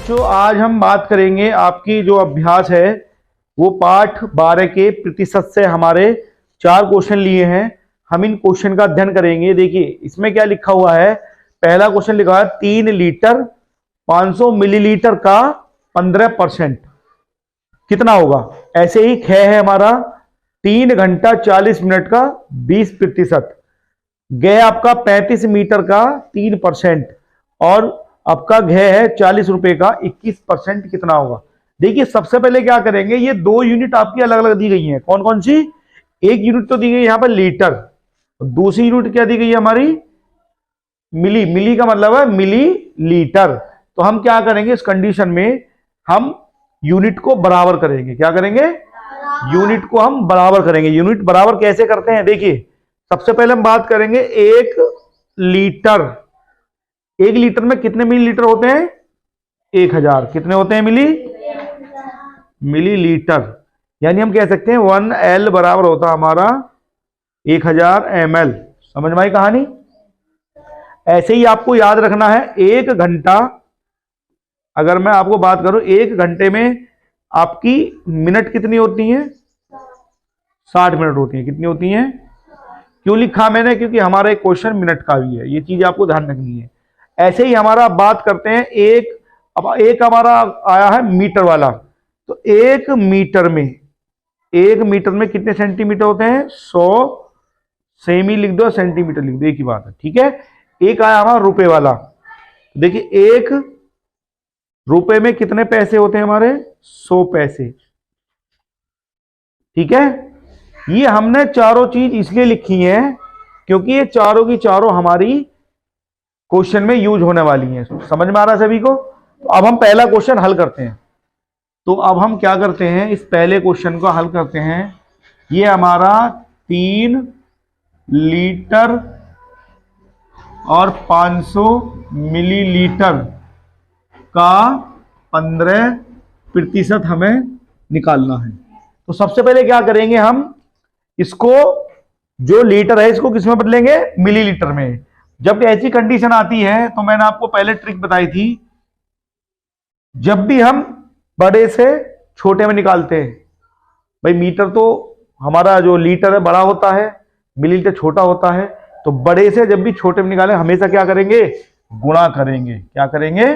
बच्चों आज हम बात करेंगे आपकी जो अभ्यास है वो पाठ 12 के प्रतिशत से हमारे 4 क्वेश्चन लिए हैं। हम इन क्वेश्चन का अध्ययन करेंगे। देखिए इसमें क्या लिखा हुआ है। पहला क्वेश्चन लिखा है 3 लीटर 500 मिलीलीटर का 15% कितना होगा। ऐसे ही ख है हमारा 3 घंटा 40 मिनट का 20%, ग आपका 35 मीटर का 3% और आपका घ है 40 रुपए का 21% कितना होगा। देखिए सबसे पहले क्या करेंगे, ये 2 यूनिट आपकी अलग अलग दी गई हैं। कौन कौन सी? एक यूनिट तो दी गई यहां पर लीटर, दूसरी यूनिट क्या दी गई है हमारी मिली। मिली का मतलब है मिली लीटर। तो हम क्या करेंगे इस कंडीशन में, हम यूनिट को बराबर करेंगे। क्या करेंगे? यूनिट को हम बराबर करेंगे। यूनिट बराबर कैसे करते हैं? देखिए सबसे पहले हम बात करेंगे 1 लीटर। 1 लीटर में कितने मिलीलीटर होते हैं? 1000। कितने होते हैं? मिलीलीटर। यानी हम कह सकते हैं 1L बराबर होता हमारा 1000 ml। समझ में आई कहानी। ऐसे ही आपको याद रखना है 1 घंटा, अगर मैं आपको बात करूं 1 घंटे में आपकी मिनट कितनी होती हैं? 60 मिनट होती हैं। कितनी होती हैं? क्यों लिखा मैंने? क्योंकि हमारा एक क्वेश्चन मिनट का भी है, ये चीज आपको ध्यान रखनी है। ऐसे ही हमारा बात करते हैं अब एक हमारा आया है मीटर वाला। तो 1 मीटर में कितने सेंटीमीटर होते हैं? 100 सेमी लिख दो, सेंटीमीटर लिख दो, एक ही बात है। ठीक है। एक आया हमारा रुपए वाला। देखिए 1 रुपए में कितने पैसे होते हैं हमारे? 100 पैसे। ठीक है। ये हमने चारों चीज इसलिए लिखी है क्योंकि ये चारों की चारों हमारी क्वेश्चन में यूज होने वाली हैं। समझ में आ रहा है सभी को? तो अब हम पहला क्वेश्चन हल करते हैं। तो अब हम क्या करते हैं, इस पहले क्वेश्चन को हल करते हैं। ये हमारा 3 लीटर और 500 मिलीलीटर का 15% हमें निकालना है। तो सबसे पहले क्या करेंगे, हम इसको जो लीटर है इसको किसमें बदलेंगे? मिलीलीटर में। जब ऐसी कंडीशन आती है तो मैंने आपको पहले ट्रिक बताई थी, जब भी हम बड़े से छोटे में निकालते हैं, भाई मीटर तो हमारा जो लीटर है बड़ा होता है, मिलीलीटर छोटा होता है, तो बड़े से जब भी छोटे में निकालें हमेशा क्या करेंगे? गुणा करेंगे। क्या करेंगे?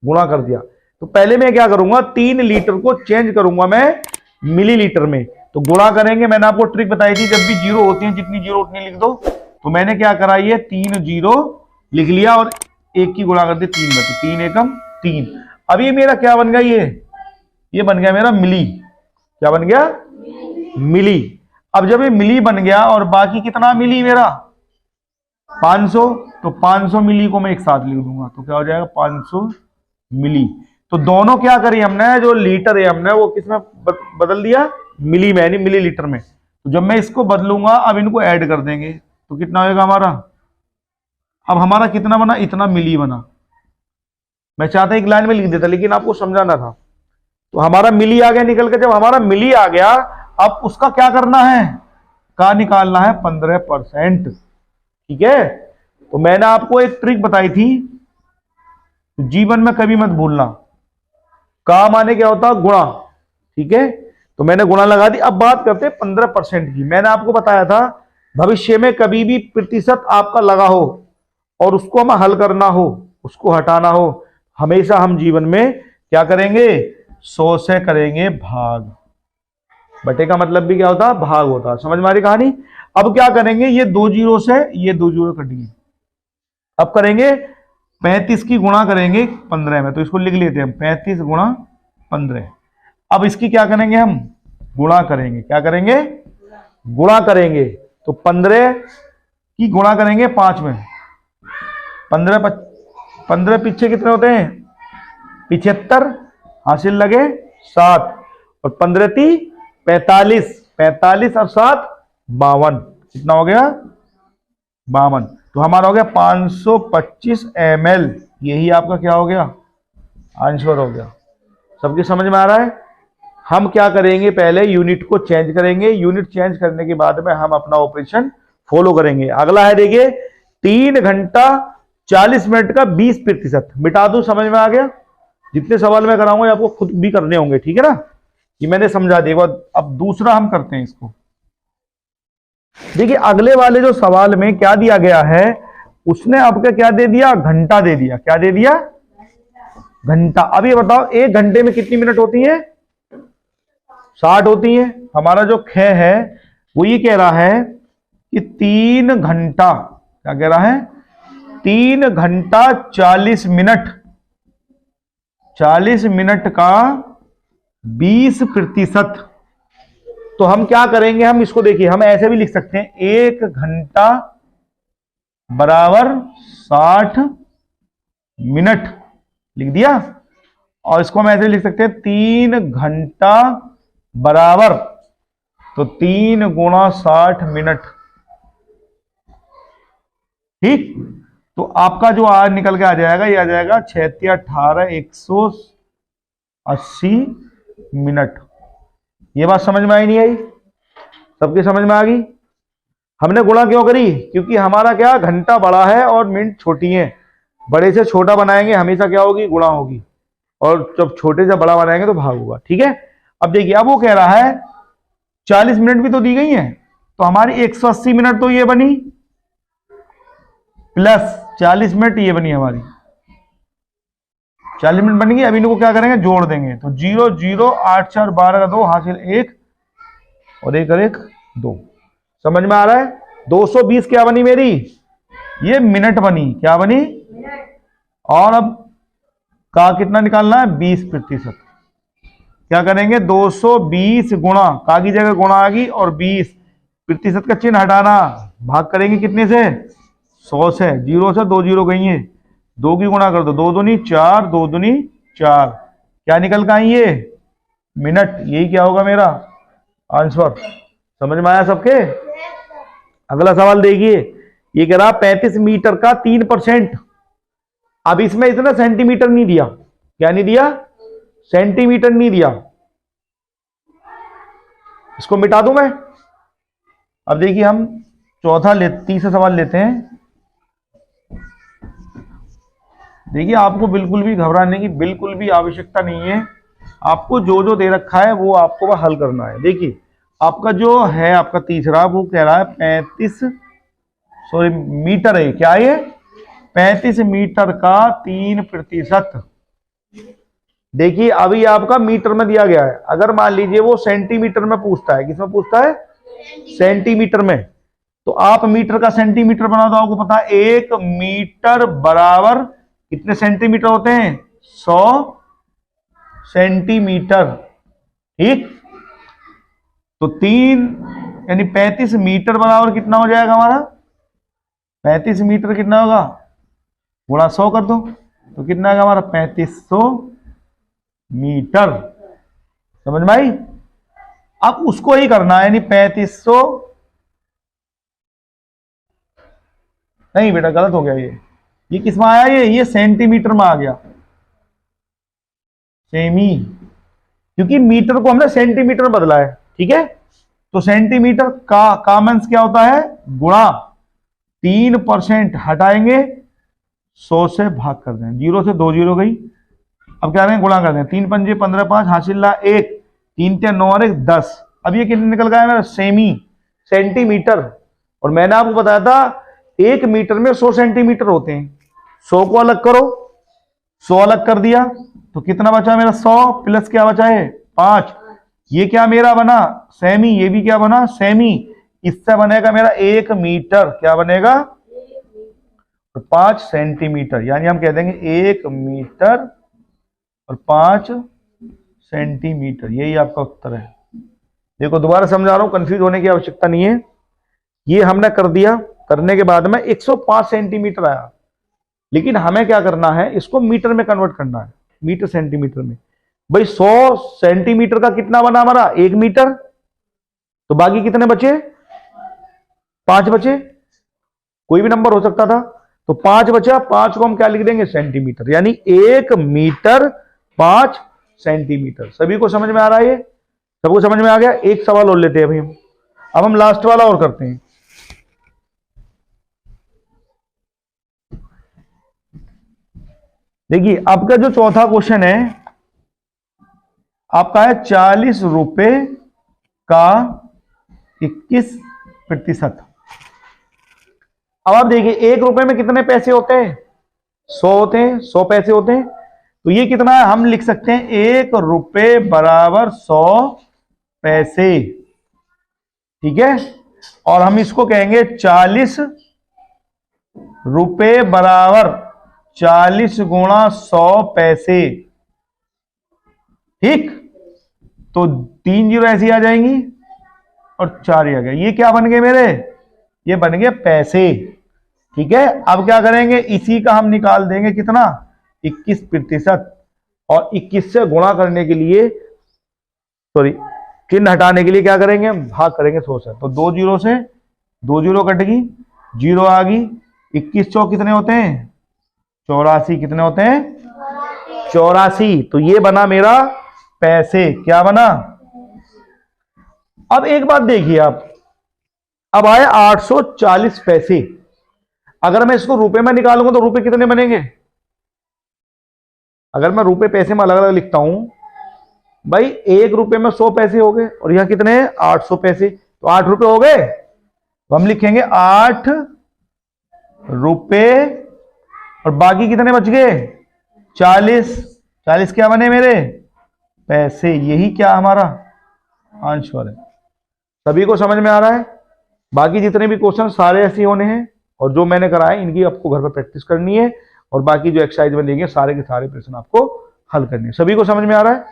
गुणा कर दिया। तो पहले मैं क्या करूंगा, 3 लीटर को चेंज करूंगा मैं मिलीलीटर में, तो गुणा करेंगे। मैंने आपको ट्रिक बताई थी, जब भी जीरो होती है जितनी जीरो उतनी लिख दो। तो मैंने क्या करा, ये 3 जीरो लिख लिया और 1 की गुणा कर दी 3 में, तो 3 एकम 3। अब ये मेरा क्या बन गया, ये बन गया मेरा मिली। क्या बन गया? मिली। अब जब ये मिली बन गया और बाकी कितना मिली मेरा? 500। तो 500 मिली को मैं एक साथ लिख दूंगा, तो क्या हो जाएगा? 500 मिली। तो दोनों क्या करी हमने, जो लीटर है हमने वो किसमें बदल दिया? मिली में, यानी मिली लीटर में। तो जब मैं इसको बदलूंगा, अब इनको ऐड कर देंगे, तो कितना होगा हमारा? अब हमारा कितना बना? इतना मिली बना। मैं चाहता एक लाइन में लिख देता लेकिन आपको समझाना था। तो हमारा मिली आ गया निकल के। जब हमारा मिली आ गया, अब उसका क्या करना है? का निकालना है 15%। ठीक है। तो मैंने आपको एक ट्रिक बताई थी, जीवन में कभी मत भूलना, का माने क्या होता? गुणा। ठीक है। तो मैंने गुणा लगा दी। अब बात करते हैं 15% की। मैंने आपको बताया था भविष्य में कभी भी प्रतिशत आपका लगा हो और उसको हमें हल करना हो, उसको हटाना हो, हमेशा हम जीवन में क्या करेंगे? 100 से करेंगे भाग। बटे का मतलब भी क्या होता? भाग होता। समझ में आ रही कहानी। अब क्या करेंगे, ये 2 जीरो से ये 2 जीरो कटेंगे। अब करेंगे 35 की गुणा करेंगे 15 में, तो इसको लिख लेते हैं 35 गुणा 15। अब इसकी क्या करेंगे, हम गुणा करेंगे। क्या करेंगे? गुणा करेंगे। तो 15 की गुणा करेंगे 5 में। 15 पीछे कितने होते हैं? 75 हासिल लगे 7 और 15 × 45, 45 और 7 52। कितना हो गया? 52। तो हमारा हो गया 525 ml। यही आपका क्या हो गया? आंसर हो गया। सबकी समझ में आ रहा है? हम क्या करेंगे, पहले यूनिट को चेंज करेंगे। यूनिट चेंज करने के बाद में हम अपना ऑपरेशन फॉलो करेंगे। अगला है देखिए 3 घंटा 40 मिनट का 20%। मिटा दूं, समझ में आ गया? जितने सवाल मैं कराऊंगा ये आपको खुद भी करने होंगे, ठीक है ना। ये मैंने समझा दिया। अब दूसरा हम करते हैं इसको। देखिए अगले वाले जो सवाल में क्या दिया गया है, उसने आपका क्या दे दिया, घंटा दे दिया। क्या दे दिया, घंटा। अब ये बताओ 1 घंटे में कितनी मिनट होती है, 60 होती है। हमारा जो ख है वो ये कह रहा है कि 3 घंटा, क्या कह रहा है, 3 घंटा 40 मिनट, 40 मिनट का 20%। तो हम क्या करेंगे, हम इसको देखिए, हम ऐसे भी लिख सकते हैं 1 घंटा बराबर 60 मिनट, लिख दिया। और इसको हम ऐसे लिख सकते हैं 3 घंटा बराबर, तो 3 गुणा 60 मिनट, ठीक। तो आपका जो आज निकल के आ जाएगा, ये आ जाएगा 6 18 180 मिनट। ये बात समझ में आई नहीं आई, सबके समझ में आ गई। हमने गुणा क्यों करी, क्योंकि हमारा क्या, घंटा बड़ा है और मिनट छोटी है। बड़े से छोटा बनाएंगे हमेशा क्या होगी, गुणा होगी, और जब छोटे से बड़ा बनाएंगे तो भाग होगा, ठीक है। अब देखिए, अब वो कह रहा है 40 मिनट भी तो दी गई है, तो हमारी 180 मिनट तो ये बनी, प्लस 40 मिनट ये बनी हमारी, 40 मिनट बनेगी। अब इनको क्या करेंगे, जोड़ देंगे। तो 0 0 8 4 12 का 2 हासिल 1 और 1 और 1 2। समझ में आ रहा है। 220 क्या बनी मेरी, ये मिनट बनी, क्या बनी। और अब का कितना निकालना है, 20%। क्या करेंगे, 220 गुणा, का की जगह गुणा आ गई, और 20% का चिन्ह हटाना, भाग करेंगे कितने से, 100 से। 0 से 2 0 गई है, 2 की गुणा कर दो, 2 दूनी 4, 2 दूनी 4, क्या निकल के आई, ये मिनट। यही क्या होगा मेरा आंसर। समझ में आया सबके। अगला सवाल देखिए, ये कह रहा 35 मीटर का 3%। अब इसमें इतना सेंटीमीटर नहीं दिया, क्या नहीं दिया, सेंटीमीटर नहीं दिया। इसको मिटा दूं मैं। अब देखिए, हम तीसरा सवाल लेते हैं। देखिए, आपको बिल्कुल भी घबराने की बिल्कुल भी आवश्यकता नहीं है। आपको जो जो दे रखा है वो आपको हल करना है। देखिए, आपका जो है, आपका तीसरा, वो कह रहा है 35 मीटर है, क्या है, 35 मीटर का 3%। देखिए, अभी आपका मीटर में दिया गया है। अगर मान लीजिए वो सेंटीमीटर में पूछता है, किसमें पूछता है, सेंटीमीटर में, तो आप मीटर का सेंटीमीटर बना दो। आपको पता है 1 मीटर बराबर कितने सेंटीमीटर होते हैं, 100 सेंटीमीटर, ठीक। तो 3 यानी 35 मीटर बराबर कितना हो जाएगा हमारा, 35 मीटर कितना होगा, गुणा 100 कर दो, तो कितना आएगा हमारा, 3500 मीटर। समझ में आई। अब उसको ही करना है, यानी 3500, नहीं बेटा गलत हो गया, ये किस में आया, ये सेंटीमीटर में आ गया, सेमी, क्योंकि मीटर को हमने सेंटीमीटर बदला है, ठीक है। तो सेंटीमीटर का मीन्स क्या होता है, गुणा 3% हटाएंगे, 100 से भाग कर दें, 0 से 2 0 गई। अब क्या करें, गुणा कर दें, 3 पंजे 15 5 हासिल ला 1, 3 3 9 और 1 10। अब ये कितने निकल गया मेरा, सेमी, सेंटीमीटर। और मैंने आपको बताया था 1 मीटर में 100 सेंटीमीटर होते हैं। 100 को अलग करो, 100 अलग कर दिया, तो कितना बचा मेरा, 100 प्लस क्या बचा है, 5। ये क्या मेरा बना, सेमी, ये भी क्या बना, सेमी। इससे बनेगा मेरा 1 मीटर, क्या बनेगा, 5 सेंटीमीटर। यानी हम कह देंगे 1 मीटर और 5 सेंटीमीटर। यही आपका उत्तर है। देखो, दोबारा समझा रहा हूं, कंफ्यूज होने की आवश्यकता नहीं है। ये हमने कर दिया, करने के बाद में 105 सेंटीमीटर आया, लेकिन हमें क्या करना है, इसको मीटर में कन्वर्ट करना है, मीटर सेंटीमीटर में। भाई 100 सेंटीमीटर का कितना बना हमारा, 1 मीटर, तो बाकी कितने बचे, 5 बचे, कोई भी नंबर हो सकता था, तो 5 बचा। 5 को हम क्या लिख देंगे, सेंटीमीटर, यानी 1 मीटर 5 सेंटीमीटर। सभी को समझ में आ रहा है, ये सबको समझ में आ गया। एक सवाल और लेते हैं अभी हम, अब हम लास्ट वाला और करते हैं। देखिए आपका जो चौथा क्वेश्चन है आपका है 40 रुपए का 21%। अब आप देखिए 1 रुपए में कितने पैसे होते हैं? 100 होते हैं, 100 पैसे होते हैं। तो ये कितना है? हम लिख सकते हैं 1 रुपए बराबर 100 पैसे। ठीक है, और हम इसको कहेंगे 40 रुपए बराबर 40 गुणा 100 पैसे। ठीक, तो 3 जीरो ऐसी आ जाएंगी और 4 ही आ गए। ये क्या बन गए मेरे? ये बन गए पैसे। ठीक है, अब क्या करेंगे? इसी का हम निकाल देंगे कितना? 21%। और 21 से गुणा करने के लिए, सॉरी, चिन्ह हटाने के लिए क्या करेंगे? भाग करेंगे 100 से। तो 2 जीरो से 2 जीरो कट गई, जीरो आ गई। 21 चौक कितने होते हैं? 84। कितने होते हैं? 84। तो ये बना मेरा पैसे। क्या बना? अब एक बात देखिए आप, अब आए 840 पैसे। अगर मैं इसको रुपए में निकालूंगा तो रुपए कितने बनेंगे? अगर मैं रुपए पैसे में अलग अलग लिखता हूं भाई, 1 रुपए में 100 पैसे हो गए और यहां कितने हैं? 800 पैसे। तो 8 रुपए हो गए, तो हम लिखेंगे 8 रुपए और बाकी कितने बच गए? 40। 40 क्या बने मेरे? पैसे। यही क्या हमारा आंसर है। सभी को समझ में आ रहा है? बाकी जितने भी क्वेश्चन सारे ऐसे होने हैं, और जो मैंने कराए इनकी आपको घर पर प्रैक्टिस करनी है, और बाकी जो एक्सरसाइज में देंगे सारे के सारे प्रश्न आपको हल करने हैं। सभी को समझ में आ रहा है?